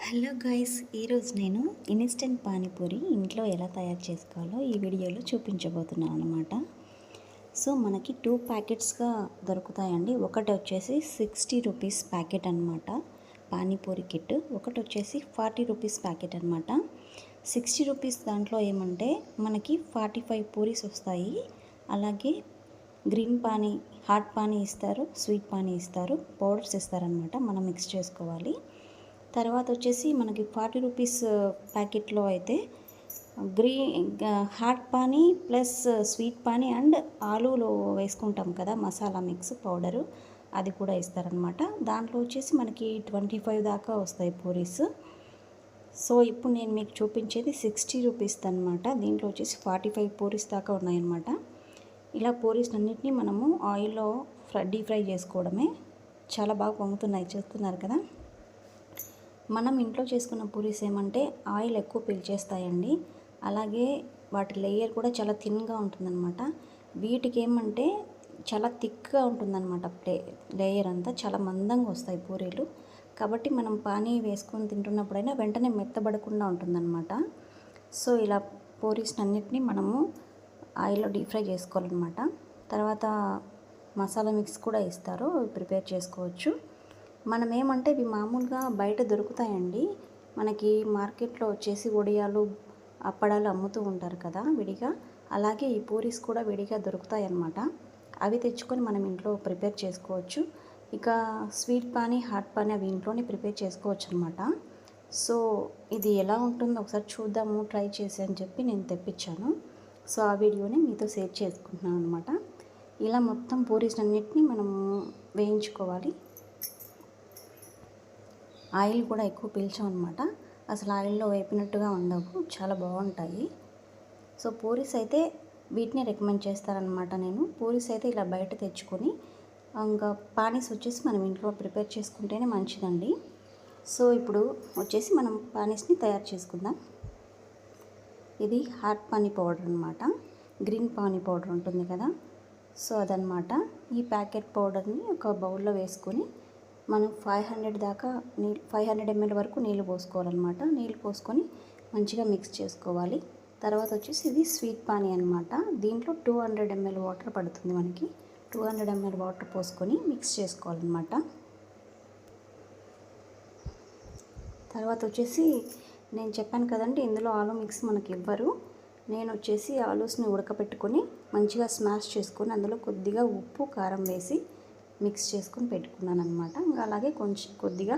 Hello guys, ఈరోజు నేను instant panipuri ఇంట్లో ఎలా తయారు చేసుకోవాలో ఈ వీడియోలో చూపించబోతున్నాను అనమాట. సో మనకి 2 ప్యాకెట్స్గా దొరుకుతాయండి. ఒకటి వచ్చేసి 60 రూపీస్ ప్యాకెట్ అనమాట పానీపూరి కిట్, ఒకటి వచ్చేసి 40 రూపీస్ ప్యాకెట్ అనమాట. 60 రూపీస్ దాంట్లో ఏమంటే మనకి 45 పూరీస్ వస్తాయి. అలాగే గ్రీన్ పానీ, హాట్ పానీ ఇస్తారు, స్వీట్ పానీ ఇస్తారు, పౌడర్స్ ఇస్తారనమాట. మనం మిక్స్ చేసుకోవాలి. తర్వాత వచ్చేసి మనకి 40 రూపీస్ ప్యాకెట్లో అయితే hot pani plus sweet pani and ఆలూలో వేసుకుంటాం కదా మసాలా మిక్స్ పౌడరు, అది కూడా ఇస్తారనమాట. దాంట్లో వచ్చేసి మనకి 25 దాకా వస్తాయి పూరీస్. సో ఇప్పుడు నేను మీకు చూపించేది 60 రూపీస్ అనమాట. దీంట్లో వచ్చేసి 45 పూరీస్ దాకా ఉన్నాయన్నమాట. ఇలా పూరీస్ అన్నింటినీ మనము ఆయిల్లో డీప్ ఫ్రై చేసుకోవడమే. చాలా బాగా పొంగుతున్నాయి, చూస్తున్నారు కదా. మనం ఇంట్లో చేసుకున్న పూరీస్ ఏమంటే ఆయిల్ ఎక్కువ పీల్చేస్తాయండి. అలాగే వాటి లేయర్ కూడా చాలా థిన్గా ఉంటుందన్నమాట. వీటికి ఏమంటే చాలా థిక్గా ఉంటుందన్నమాట. లేయర్ అంతా చాలా మందంగా వస్తాయి పూరీలు. కాబట్టి మనం పానీ వేసుకొని తింటున్నప్పుడైనా వెంటనే మెత్తబడకుండా ఉంటుందన్నమాట. సో ఇలా పూరీస్ అన్నిటినీ మనము ఆయిల్లో డీప్ ఫ్రై చేసుకోవాలన్నమాట. తర్వాత మసాలా మిక్స్ కూడా ఇస్తారు, ప్రిపేర్ చేసుకోవచ్చు. మనం ఏమంటే ఇవి మామూలుగా బయట దొరుకుతాయండి. మనకి మార్కెట్లో వచ్చేసి వడియాలు, అప్పడాలు అమ్ముతూ ఉంటారు కదా విడిగా. అలాగే ఈ పూరీస్ కూడా విడిగా దొరుకుతాయి అన్నమాట. అవి తెచ్చుకొని మనం ఇంట్లో ప్రిపేర్ చేసుకోవచ్చు. ఇక స్వీట్ పానీ, హాట్ పానీ అవి ఇంట్లోనే ప్రిపేర్ చేసుకోవచ్చు అనమాట. సో ఇది ఎలా ఉంటుందో ఒకసారి చూద్దాము, ట్రై చేసి అని చెప్పి నేను తెప్పించాను. సో ఆ వీడియోని మీతో షేర్ చేసుకుంటున్నాను అనమాట. ఇలా మొత్తం పూరీస్ అన్నిటినీ మనము వేయించుకోవాలి. ఆయిల్ కూడా ఎక్కువ పీల్చామన్నమాట. అసలు ఆయిల్లో వేపినట్టుగా ఉండవు, చాలా బాగుంటాయి. సో పూరీస్ అయితే వీటిని రికమెండ్ చేస్తారనమాట. నేను పూరీస్ అయితే ఇలా బయట తెచ్చుకొని, ఇంకా పానీస్ వచ్చేసి మనం ఇంట్లో ప్రిపేర్ చేసుకుంటేనే మంచిదండి. సో ఇప్పుడు వచ్చేసి మనం పానీస్ని తయారు చేసుకుందాం. ఇది హాట్ పానీ పౌడర్ అనమాట. గ్రీన్ పానీ పౌడర్ ఉంటుంది కదా, సో అదనమాట. ఈ ప్యాకెట్ పౌడర్ని ఒక బౌల్లో వేసుకొని మనం 500 ml వరకు నీళ్ళు పోసుకోవాలన్నమాట. నీళ్ళు పోసుకొని మంచిగా మిక్స్ చేసుకోవాలి. తర్వాత వచ్చేసి ఇది స్వీట్ పానీ అనమాట. దీంట్లో 200 ml వాటర్ పడుతుంది మనకి. 200 ml వాటర్ పోసుకొని మిక్స్ చేసుకోవాలన్నమాట. తర్వాత వచ్చేసి నేను చెప్పాను కదండి, ఇందులో ఆలూ మిక్స్ మనకి ఇవ్వరు. నేను వచ్చేసి ఆలూస్ని ఉడకపెట్టుకొని మంచిగా స్మాష్ చేసుకొని అందులో కొద్దిగా ఉప్పు, కారం వేసి మిక్స్ చేసుకొని పెట్టుకున్నాను అనమాట. ఇంకా అలాగే కొద్దిగా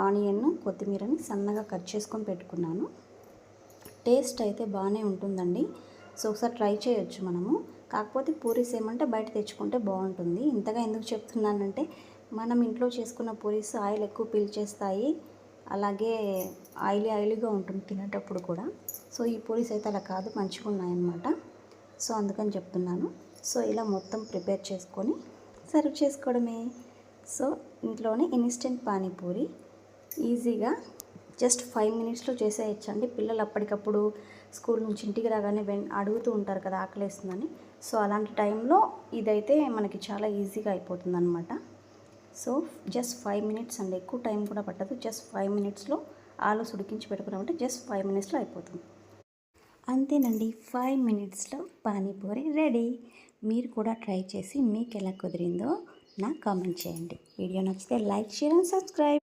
ఆనియన్, కొత్తిమీరని సన్నగా కట్ చేసుకొని పెట్టుకున్నాను. టేస్ట్ అయితే బాగానే ఉంటుందండి. సో ఒకసారి ట్రై చేయొచ్చు మనము. కాకపోతే పూరీస్ ఏమంటే బయట తెచ్చుకుంటే బాగుంటుంది. ఇంతగా ఎందుకు చెప్తున్నానంటే మనం ఇంట్లో చేసుకున్న పూరీస్ ఆయిల్ ఎక్కువ పీల్చేస్తాయి. అలాగే ఆయిలీగా ఉంటుంది తినేటప్పుడు కూడా. సో ఈ పూరీస్ అయితే అలా కాదు, మంచిగా ఉన్నాయన్నమాట. సో అందుకని చెప్తున్నాను. సో ఇలా మొత్తం ప్రిపేర్ చేసుకొని సర్వ్ చేసుకోవడమే. సో ఇంట్లోనే ఇన్స్టెంట్ పానీపూరి ఈజీగా జస్ట్ 5 మినిట్స్లో చేసేయచ్చండి. పిల్లలు అప్పటికప్పుడు స్కూల్ నుంచి ఇంటికి రాగానే అడుగుతూ ఉంటారు కదా ఆకలేస్తుందని. సో అలాంటి టైంలో ఇదైతే మనకి చాలా ఈజీగా అయిపోతుంది అనమాట. సో జస్ట్ 5 మినిట్స్ అండి, ఎక్కువ టైం కూడా పట్టదు. జస్ట్ 5 మినిట్స్లో ఆలూస్ ఉడికించి పెట్టుకున్నామంటే జస్ట్ 5 మినిట్స్లో అయిపోతుంది. అంతేనండి, 5 మినిట్స్లో పానీపూరి రెడీ. మీరు కూడా ట్రై చేసి మీకు ఎలా కుదిరిందో నాకు కామెంట్ చేయండి. వీడియో నచ్చితే లైక్, షేర్ అండ్ సబ్స్క్రైబ్.